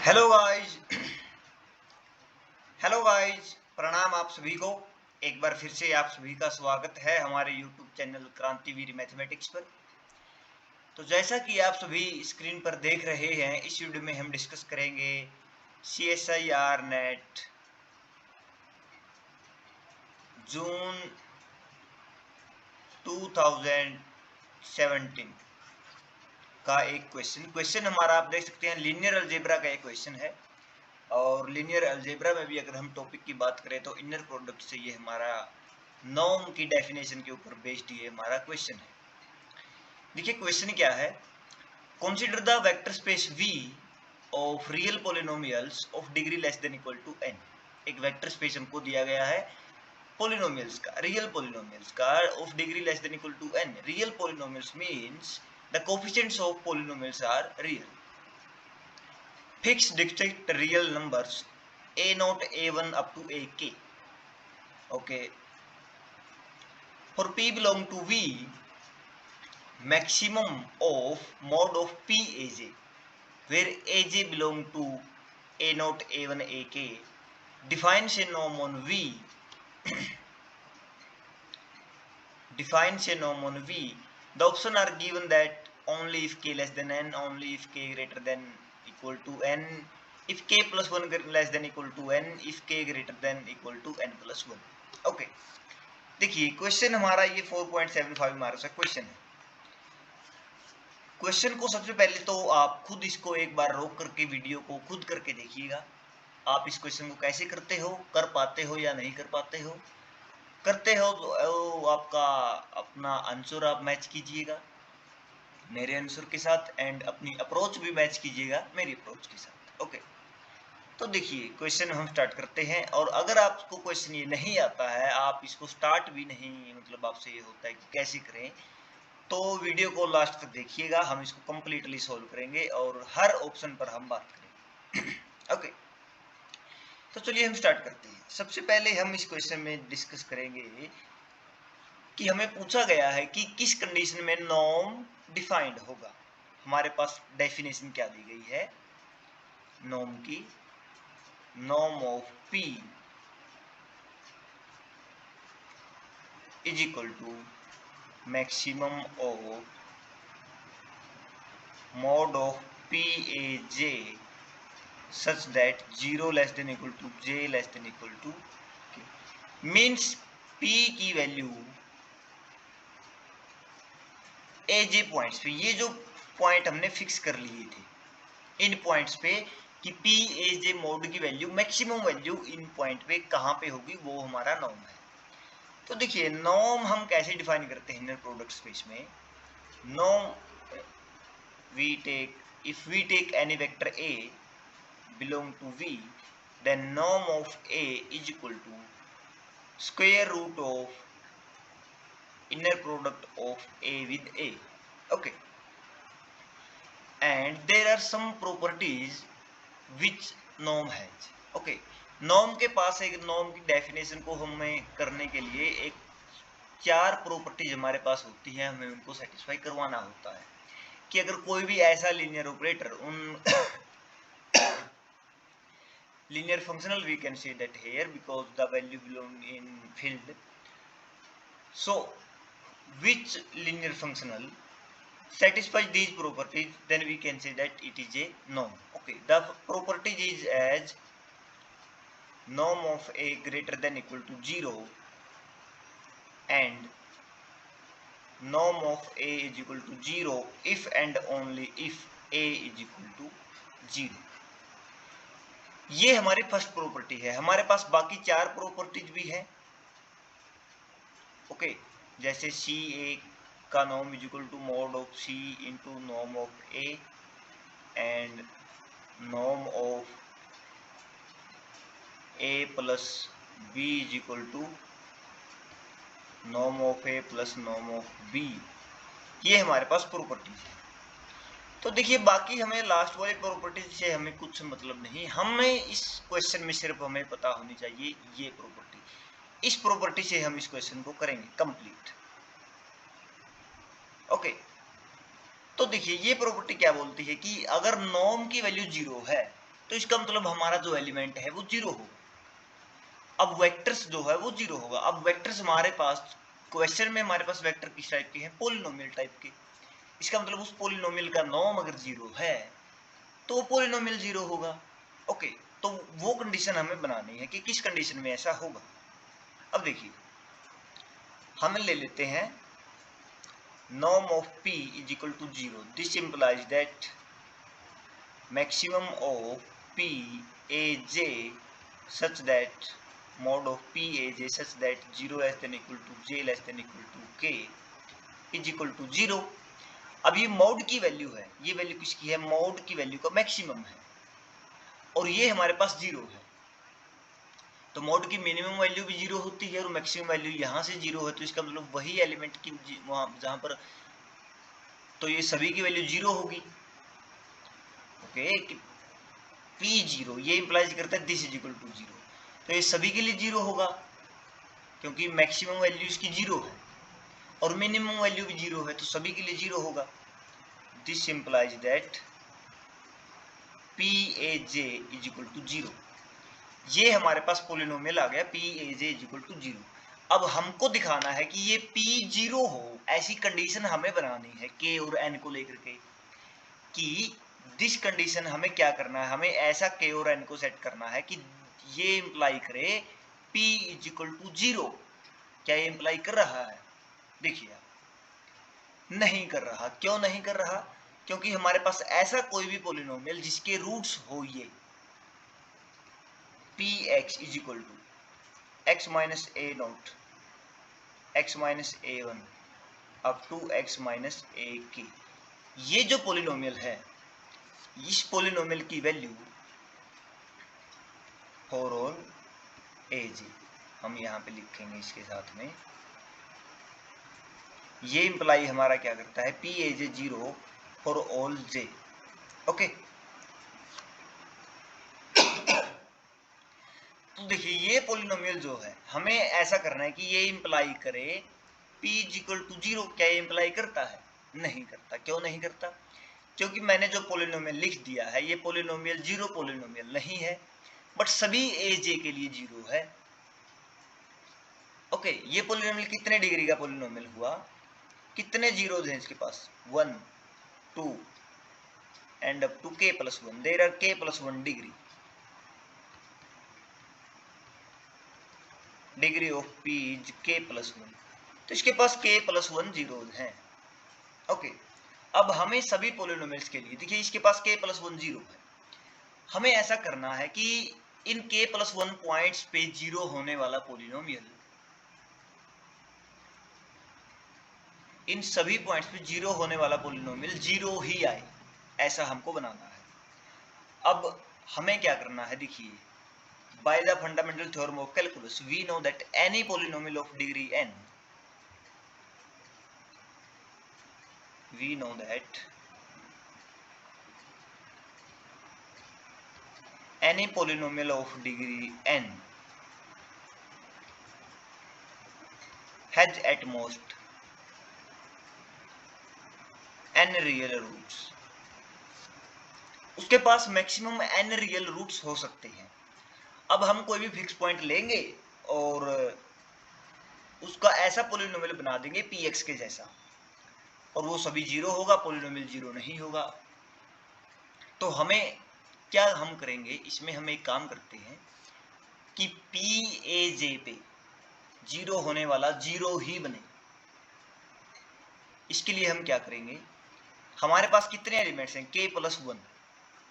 Hello guys hello guys, प्रणाम आप सभी को। एक बार फिर से आप सभी का स्वागत है हमारे यूट्यूब चैनल क्रांतिवीर मैथमेटिक्स पर। तो जैसा कि आप सभी स्क्रीन पर देख रहे हैं, इस वीडियो में हम डिस्कस करेंगे CSIR नेट जून 2017 का एक क्वेश्चन हमारा आप देख सकते हैं लीनियर अलजेब्रा का एक क्वेश्चन है। और लीनियर अलजेब्रा में भी अगर हम टॉपिक की बात करें तो इनर प्रोडक्ट से ये हमारा नॉर्म की डेफिनेशन के ऊपर बेस्ड ये हमारा क्वेश्चन है। देखिए क्वेश्चन क्या है, consider the vector space V of real polynomials of degree less than equal to n। एक वेक्टर स्पेस हमको दिया गया है पॉलिनोमियल्स का, रियल पॉलिनोमियल्स का of degree less than equal to n। Real polynomials means the coefficients of polynomials are real. Fix distinct real numbers a0, a1 up to ak. Okay. For p belong to V, maximum of mod of p aj, where aj belong to a0, a1, ak, defines a norm on V. defines a norm on V. The options are given that only if k less than n, only if k greater than equal to n, if k plus 1 less than equal to n, if k greater than equal to n plus 1. Okay, देखिए question हमारा ये 4.75 हमारा सा question है। Question को सबसे पहले तो आप खुद इसको एक बार रोक करके वीडियो को खुद करके देखिएगा। आप इस क्वेश्चन को कैसे करते हो, कर पाते हो या नहीं कर पाते हो। करते हो तो आपका अपना आंसर आप मैच कीजिएगा मेरे आंसर के साथ, एंड अपनी अप्रोच भी मैच कीजिएगा मेरी अप्रोच के साथ। ओके, तो देखिए क्वेश्चन हम स्टार्ट करते हैं। और अगर आपको क्वेश्चन ये नहीं आता है, आप इसको स्टार्ट भी नहीं, मतलब आपसे ये होता है कि कैसे करें, तो वीडियो को लास्ट तक देखिएगा। हम इसको कंप्लीटली सॉल्व करेंगे और हर ऑप्शन पर हम बात करेंगे। ओके, तो चलिए हम स्टार्ट करते हैं। सबसे पहले हम इस क्वेश्चन में डिस्कस करेंगे कि हमें पूछा गया है कि किस कंडीशन में नॉर्म डिफाइंड होगा। हमारे पास डेफिनेशन क्या दी गई है नॉर्म की, norm of P is equal to maximum of mod of P a j such that 0 less than equal to j less than equal to k। Means P की value ए जे points पे, ये जो point हमने fix कर लिए थे इन points पे कि P ए जे मोड की value, maximum value in point पे कहाँ पे होगी, वो हमारा नॉर्म है। तो देखिए नॉर्म हम कैसे डिफाइन करते हैं इनर प्रोडक्ट स्पेस में। Norm we take, if we take any vector a belong to V, then norm of a is equal to square root of inner product of a with a. Okay, and there are some properties which norm has. Okay, norm के पास एक, norm की definition को हमें करने के लिए एक 4 properties हमारे पास होती हैं, हमें उनको सेटिस्फाई करवाना होता है कि अगर कोई भी ऐसा लीनियर ऑपरेटर उन linear functional, we can say that here because the value belong in field. So which linear functional satisfies these properties, then we can say that it is a norm. Okay, the property is as norm of a greater than equal to 0 and norm of a is equal to 0 if and only if a is equal to 0। ये हमारी first property है। हमारे पास बाकी 4 properties भी हैं। Okay, जैसे C A का norm is equal to mod of C into norm of A and norm of A plus B is equal to norm of A plus norm of B. ये हमारे पास properties है। तो देखिए बाकी हमें last वाली properties से हमें कुछ मतलब नहीं, हमें इस क्वेश्चन में सिर्फ हमें पता होनी चाहिए ये प्रॉपर्टी। इस प्रॉपर्टी से हम इस क्वेश्चन को करेंगे कंप्लीट। ओके, तो देखिए ये प्रॉपर्टी क्या बोलती है कि अगर नॉर्म की वैल्यू 0 है तो इसका मतलब हमारा जो एलिमेंट है वो 0 होगा। अब वेक्टर्स जो है वो 0 होगा। अब वेक्टर्स हमारे पास क्वेश्चन में हमारे पास वेक्टर किस टाइप के हैं? पॉलिनोमियल टाइप के। इसका मतलब उस पॉलिनोमियल का नॉर्म अगर 0 है तो वो पॉलिनोमियल 0 होगा। ओके, तो वो कंडीशन हमें बनानी है कि किस कंडीशन में ऐसा होगा। अब देखिए, हम ले लेते हैं norm of p is equal to 0. This implies that maximum of p aj such that mod of p aj such that 0 less than equal to j less than equal to k is equal to 0. अब ये mod की value है, ये value किसकी है? Mod की value का maximum है और ये हमारे पास 0 है। तो मॉड की मिनिमम वैल्यू भी 0 होती है और मैक्सिमम वैल्यू यहाँ से 0 है, तो इसका मतलब वही एलिमेंट की वहाँ जहाँ पर, तो ये सभी की वैल्यू 0 होगी। ओके, P0 ये इंप्लाइज करता है दिस इज इक्वल टू 0, तो ये सभी के लिए 0 होगा क्योंकि मैक्सिमम वैल्यू इसकी 0 है और मिनिमम वैल्यू भी 0 है, तो सभी के लिए 0 होगा। This implies that Paj is equal to 0। ये हमारे पास पॉलिनोमियल आ गया Paj इज इक्वल टू 0। अब हमको दिखाना है कि ये P0 हो, ऐसी कंडीशन हमें बनानी है k और n को लेकर के, कि दिस कंडीशन हमें क्या करना है? हमें ऐसा k और n को सेट करना है कि ये इंप्लाई करे P इज इक्वल टू 0। क्या ये इंप्लाई कर रहा है? देखिए, नहीं कर रहा। क्यों नहीं कर रहा? क्योंकि हमारे पास ऐसा कोई भी पॉलिनोमियल जिसके रूट्स हो ये px is equal to x minus A not x minus a1 up to x minus a k, ये जो पॉलिनोमियल है, इस पॉलिनोमियल की वैल्यू फॉर ऑल aj हम यहाँ पे लिखेंगे इसके साथ में। ये इंप्लाई हमारा क्या करता है? Paj 0 for all j। Okay, तो देखिए ये पॉलिनोमियल जो है हमें ऐसा करना है कि ये इंप्लाई करे p इज इक्वल टू 0। क्या ये इंप्लाई करता है? नहीं करता। क्यों नहीं करता? क्योंकि मैंने जो पॉलिनोमियल लिख दिया है ये पॉलिनोमियल 0 पॉलिनोमियल नहीं है, बट सभी aj के लिए 0 है। ओके, ये पॉलिनोमियल कितने डिग्री का पॉलिनोमियल हुआ? कितने जीरोज हैं इसके पास? 1 2 and up to k plus 1। There are k plus 1 degree of p is k plus 1, तो इसके पास k प्लस 1 जीरोज हैं। ओके, अब हमें सभी पॉलिनोमियल्स के लिए, देखिए इसके पास k प्लस 1 0 है, हमें ऐसा करना है कि इन k प्लस 1 पॉइंट्स पे 0 होने वाला पॉलिनोमियल, इन सभी पॉइंट्स पे 0 होने वाला पॉलिनोमियल 0 ही आए, ऐसा हमको बनाना है। अब हमें क्या करना है? देखिए, by the fundamental theorem of calculus we know that any polynomial of degree n, we know that any polynomial of degree n has at most n real roots। उसके पास मैक्सिमम n रियल रूट्स हो सकते हैं। अब हम कोई भी fix point लेंगे और उसका ऐसा पॉलिनोमियल बना देंगे px के जैसा, और वो सभी 0 होगा, पॉलिनोमियल 0 नहीं होगा। तो हमें क्या हम करेंगे इसमें, हम एक काम करते हैं कि Paj पे 0 होने वाला 0 ही बने। इसके लिए हम क्या करेंगे? हमारे पास कितने एलिमेंट्स हैं? k प्लस 1,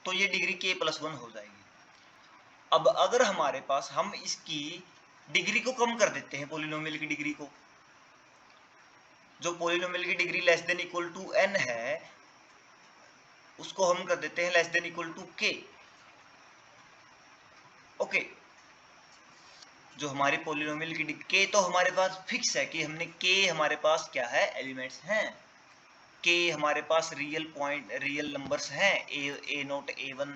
तो ये डिग्री k प्लस 1 हो जाएगी। अब अगर हमारे पास, हम इसकी डिग्री को कम कर देते हैं, पॉलिनोमियल की डिग्री को, जो पॉलिनोमियल की degree less than equal to n है उसको हम कर देते हैं less than equal to k। Okay, जो हमारी पॉलिनोमियल की डिग्री k तो हमारे पास फिक्स है कि हमने k हमारे पास क्या है? एलिमेंट्स हैं। k हमारे पास रियल पॉइंट, रियल नंबर्स हैं, a note a1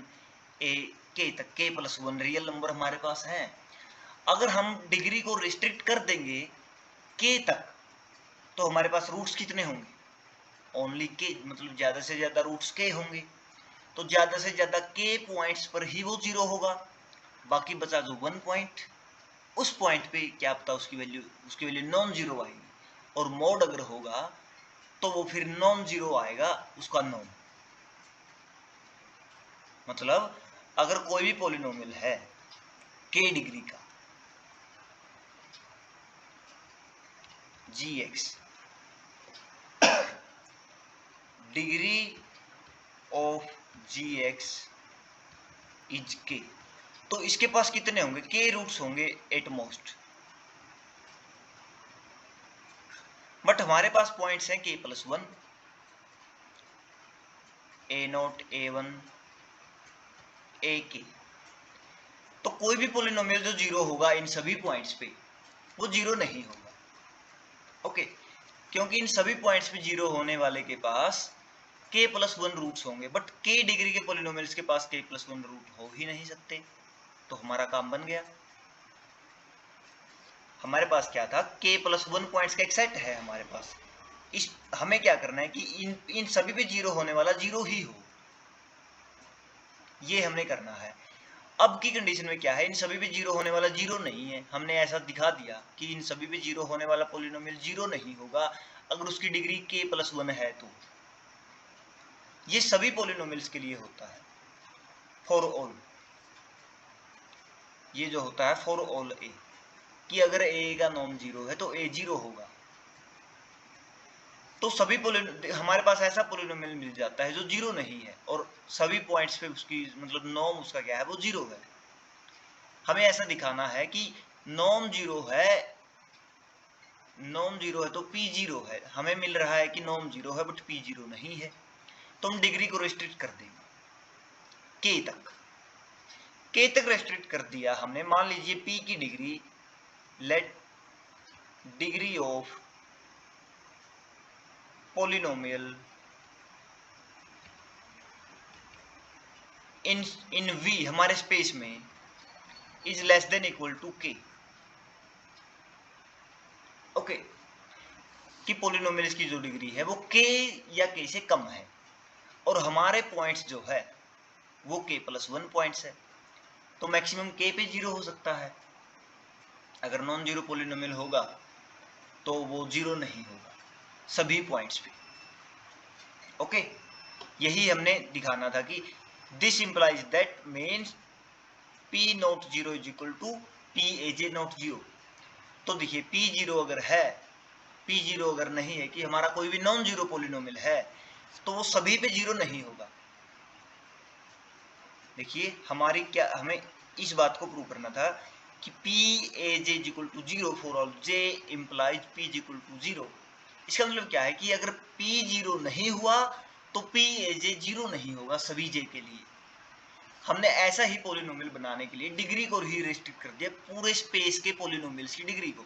a k तक k प्लस 1 रियल नंबर हमारे पास हैं। अगर हम डिग्री को रिस्ट्रिक्ट कर देंगे k तक तो हमारे पास रूट्स कितने होंगे? ओनली k, मतलब ज्यादा से ज्यादा रूट्स k होंगे। तो ज्यादा से ज्यादा k पॉइंट्स पर ही वो 0 होगा, बाकी बचा जो 1 पॉइंट, उस पॉइंट पे क्या पता उसकी वैल्यू नॉन जीरो आएगी, और मोड अगर होगा तो वो फिर नॉन जीरो आएगा उसका नॉर्म। मतलब अगर कोई भी पॉलिनोमियल है k डिग्री का gx, degree of gx is k, तो इसके पास कितने होंगे, k रूट्स होंगे एट मोस्ट, बट हमारे पास पॉइंट्स हैं k plus 1, a0, a1, ak, तो कोई भी पॉलिनोमियल जो 0 होगा इन सभी पॉइंट्स पे वो 0 नहीं होगा। ओके, क्योंकि इन सभी पॉइंट्स पे 0 होने वाले के पास k प्लस 1 रूट्स होंगे, बट k डिग्री के पॉलिनोमियल्स के पास k प्लस 1 रूट हो ही नहीं सकते, तो हमारा काम बन गया। हमारे पास क्या था, k प्लस 1 पॉइंट्स का एक सेट है हमारे पास, इस हमें क्या करना है कि इन सभी पे 0 होने वाला 0 ही हो, ये हमने करना है। अब की कंडीशन में क्या है, इन सभी पे 0 होने वाला 0 नहीं है, हमने ऐसा दिखा दिया कि इन सभी पे 0 होने वाला पॉलिनोमियल 0 नहीं होगा अगर उसकी डिग्री k प्लस 1 है। तो ये सभी पॉलिनोमियल्स के लिए होता है, फॉर ऑल, ये जो होता है फॉर ऑल a, कि अगर a का नॉन जीरो है तो a 0 होगा। तो सभी हमारे पास ऐसा पॉलिनोमियल मिल जाता है जो 0 नहीं है और सभी पॉइंट्स पे उसकी मतलब नॉर्म उसका क्या है, वो 0 है। हमें ऐसा दिखाना है कि नॉर्म 0 है, नॉर्म 0 है तो p 0 है, हमें मिल रहा है कि नॉर्म 0 है बट p 0 नहीं है, तो हम डिग्री को रेस्ट्रिक्ट कर देंगे k तक रेस्ट्रिक्ट कर दिया हमने। मान लीजिए p की degree, let degree of polynomial in v हमारे स्पेस में is less than equal to k। Okay, कि पॉलिनोमियल्स की जो डिग्री है वो k या k से कम है, और हमारे पॉइंट्स जो है वो k प्लस 1 पॉइंट्स है, तो मैक्सिमम k पे 0 हो सकता है। अगर नॉन जीरो पॉलिनोमियल होगा तो वो 0 नहीं होगा सभी पॉइंट्स पे। ओके, यही हमने दिखाना था कि this implies that means p not 0 is equal to p aj not 0। तो देखिए p 0 अगर है, p 0 अगर नहीं है, कि हमारा कोई भी नॉन जीरो पॉलिनोमियल है, तो वो सभी पे 0 नहीं होगा। देखिए हमारी क्या, हमें इस बात को प्रूव करना था कि p aj is equal to 0 for all j implies p is equal to 0। इसका मतलब क्या है कि अगर p 0 नहीं हुआ तो p aj 0 नहीं होगा सभी j के लिए। हमने ऐसा ही पॉलिनोमियल बनाने के लिए डिग्री को ही रेस्ट्रिक्ट कर दिया, पूरे स्पेस के पॉलिनोमियल्स की डिग्री को।